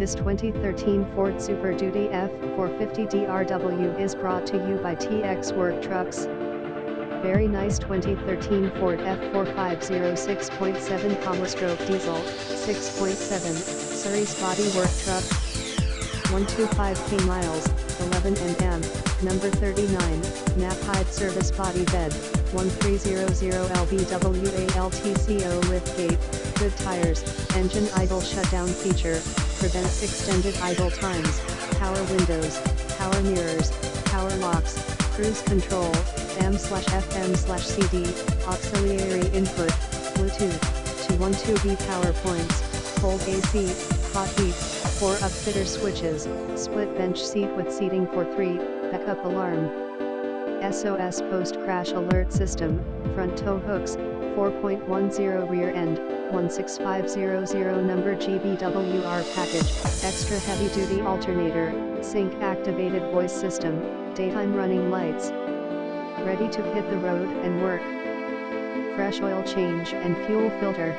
This 2013 Ford Super Duty F-450 DRW is brought to you by TX Work Trucks. Very nice 2013 Ford F-450 6.7 comma-stroke diesel, 6.7, Surrey's body work truck. 125k miles, 11 Nm, number 39, Knapheide service body bed, 1300 lbwa LTCO lift gate, good tires, engine idle shutdown feature, prevents extended idle times, power windows, power mirrors, power locks, cruise control, AM/FM/CD, auxiliary input, Bluetooth, 212V power points, cold AC, hot heat, 4 upfitter switches, split bench seat with seating for 3, backup alarm, SOS post-crash alert system, front tow hooks, 4.10 rear end, 16500 number GBWR package, extra heavy-duty alternator, sync activated voice system, daytime running lights. Ready to hit the road and work. Fresh oil change and fuel filter.